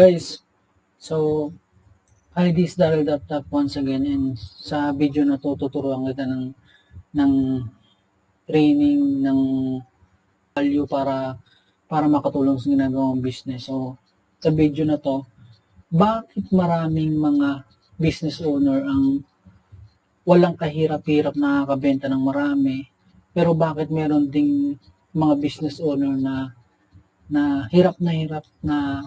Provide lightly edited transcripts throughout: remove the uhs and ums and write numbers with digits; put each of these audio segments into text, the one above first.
Guys, so hi, this is Daryl Daptap once again, and sa video na to tuturuan kita ng training ng value para makatulong sa ginagawang business. So sa video na to, bakit maraming mga business owner ang walang kahirap-hirap nakakabenta ng marami, pero bakit meron ding mga business owner na hirap na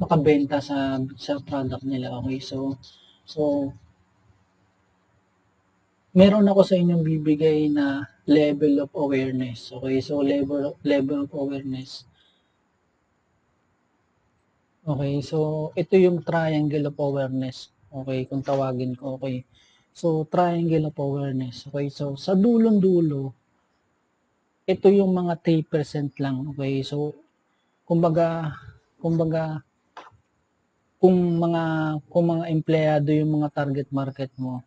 makabenta sa product nila. Okay, so meron ako sa inyong bibigay na level of awareness. Okay, so level of awareness. Okay, so ito yung triangle of awareness. Okay, kung tawagin ko. Okay, so triangle of awareness. Okay, so sa dulong-dulo, ito yung mga 3% lang. Okay, so kumbaga kung mga empleyado yung mga target market mo,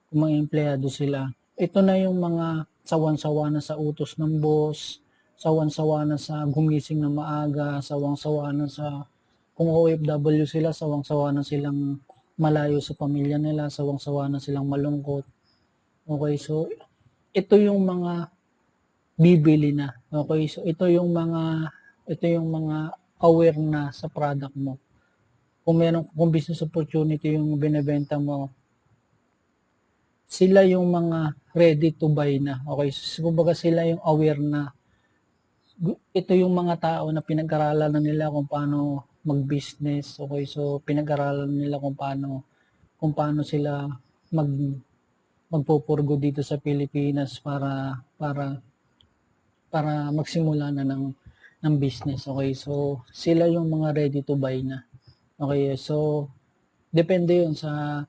kung mga empleyado sila, ito na yung mga sawan-sawa na sa utos ng boss, sawan-sawa na sa gumising na maaga, sawang-sawa na sa kung OFW sila, sawang-sawa na silang malayo sa pamilya nila, sawang-sawa na silang malungkot. Okay, so ito yung mga bibili na. Okay, so ito yung mga aware na sa product mo. Kung business opportunity yung binebenta mo, sila yung mga ready to buy na. Okay, so kumbaga sila yung aware na ito yung mga tao na pinag-aralan na nila kung paano mag-business. Okay, so pinag-aralan nila kung paano sila mag magpupurgo dito sa Pilipinas para magsimula na ng business. Okay, so sila yung mga ready to buy na. Okay, so depende yun sa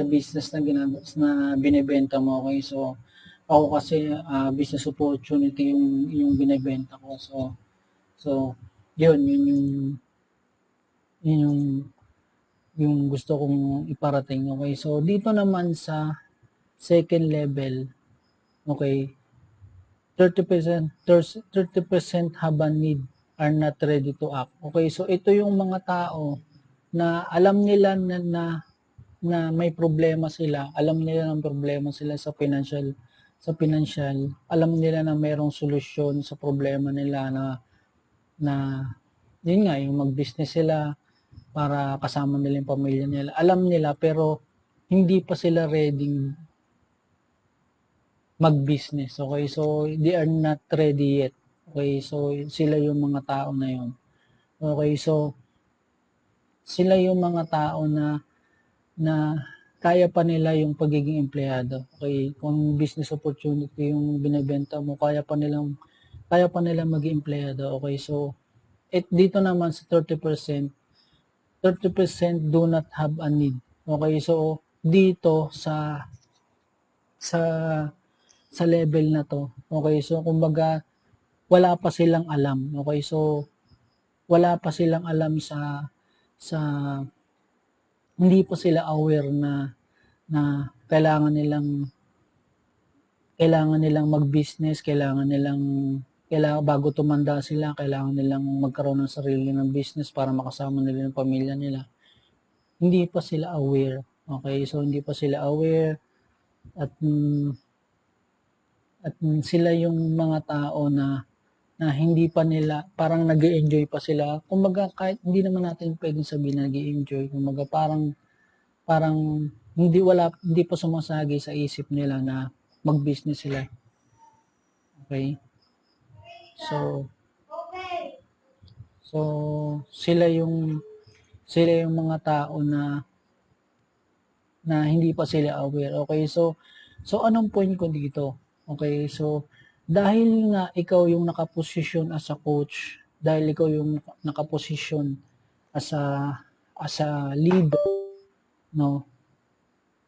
business na binebenta mo. Okay, so ako kasi business opportunity yung binebenta ko. So yun yung gusto kong iparating. Okay, so dito naman sa second level, okay, 30% have a need, are not ready to act. Okay, so ito yung mga tao na alam nila na may problema sila, alam nila ng problema sila sa financial, alam nila na mayroong solusyon sa problema nila na yun nga, yung mag-business sila para kasama nila yung pamilya nila. Alam nila pero hindi pa sila ready mag-business. Okay, so they are not ready yet. Okay, so sila yung mga tao na yun. Okay, so sila yung mga tao na kaya pa nila yung pagiging empleyado. Okay, kung business opportunity yung binebenta mo, kaya pa nila maging empleyado. Okay, so dito naman sa 30% do not have a need. Okay, so dito sa sa level na to. Okay, so kumbaga wala pa silang alam. Okay, so wala pa silang alam sa hindi pa sila aware na kailangan nilang mag-business, bago tumanda sila, kailangan nilang magkaroon ng sarili ng business para makasama nila yung pamilya nila. Hindi pa sila aware. Okay, so hindi pa sila aware at sila yung mga tao na hindi pa nila, parang nag-enjoy pa sila. Kumbaga, kahit hindi naman natin pwedeng sabihin na nag-enjoy. Kumbaga, parang hindi pa sumasagi sa isip nila na mag-business sila. Okay? So sila yung mga tao na hindi pa sila aware. Okay? So anong point ko dito? Okay? So dahil nga ikaw yung nakaposisyon as a coach, dahil ikaw yung nakaposisyon as a leader, no?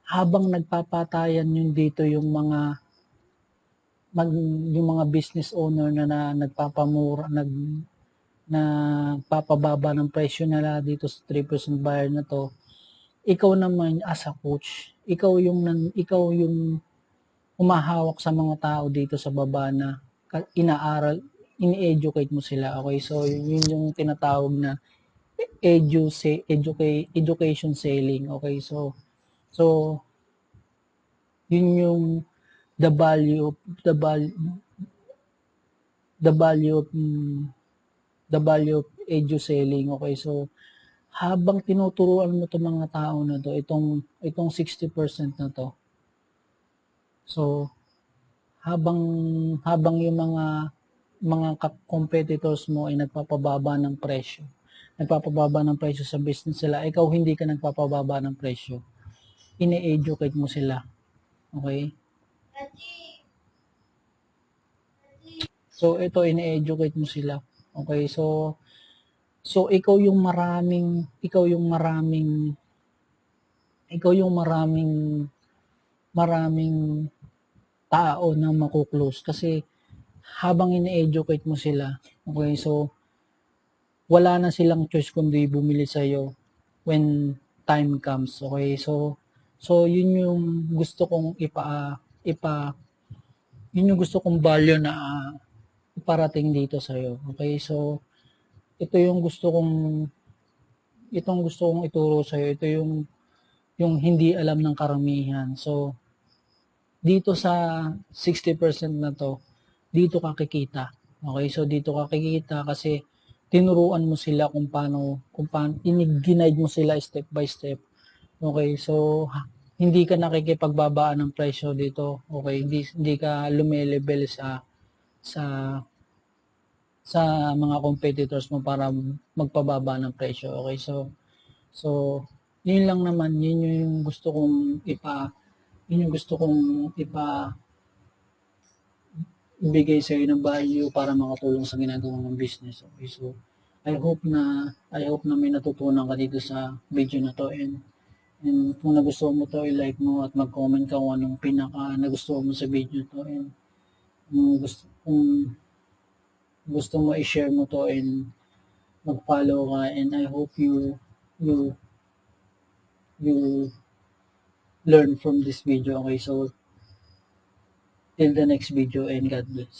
Habang nagpapatayan yun dito yung mga business owner na nagpapamura, nagpapababa ng presyo nila dito sa 3% buyer na to, ikaw naman as a coach, ikaw yung humahawak sa mga tao dito sa baba na inaaral, ini-educate mo sila. Okay, so yun yung tinatawag na education selling. Okay, so yun yung the value of the value the value of the value of edu selling. Okay, so habang tinuturuan mo 'tong mga tao na 'to, itong 60% na 'to, so habang habang yung mga competitors mo ay nagpapababa ng presyo sa business nila, ikaw hindi ka nagpapababa ng presyo, ine-educate mo sila. Okay? So ito, ine-educate mo sila. Okay? So maraming tao na makuklose kasi habang ine-educate mo sila. Okay? So wala na silang choice kundi bumili sa iyo when time comes. Okay? So yun yung gusto kong yun yung gusto kong value na iparating dito sa iyo. Okay? So ito yung gusto kong ituro sa iyo. Ito yung hindi alam ng karamihan. So dito sa 60% na to, dito ka kikita. Okay? So dito ka kikita kasi tinuruan mo sila kung paano ginide mo sila step by step. Okay? So hindi ka nakikipagbabaan ng presyo dito. Okay? Hindi ka lumelevel sa sa mga competitors mo para magpababa ng presyo. Okay? So yun lang naman, yun yung gusto kong ibigay sa iyo ng value para makatulong sa ginagawa ng business. Okay? So I hope na may natutunan ka dito sa video na to, and kung nagustuhan mo to, i-like mo at mag-comment ka kung anong pinaka nagustuhan mo sa video to, and kung gusto mo i-share mo to, and mag-follow ka, and I hope you you learn from this video. Okay, so till the next video, and God bless.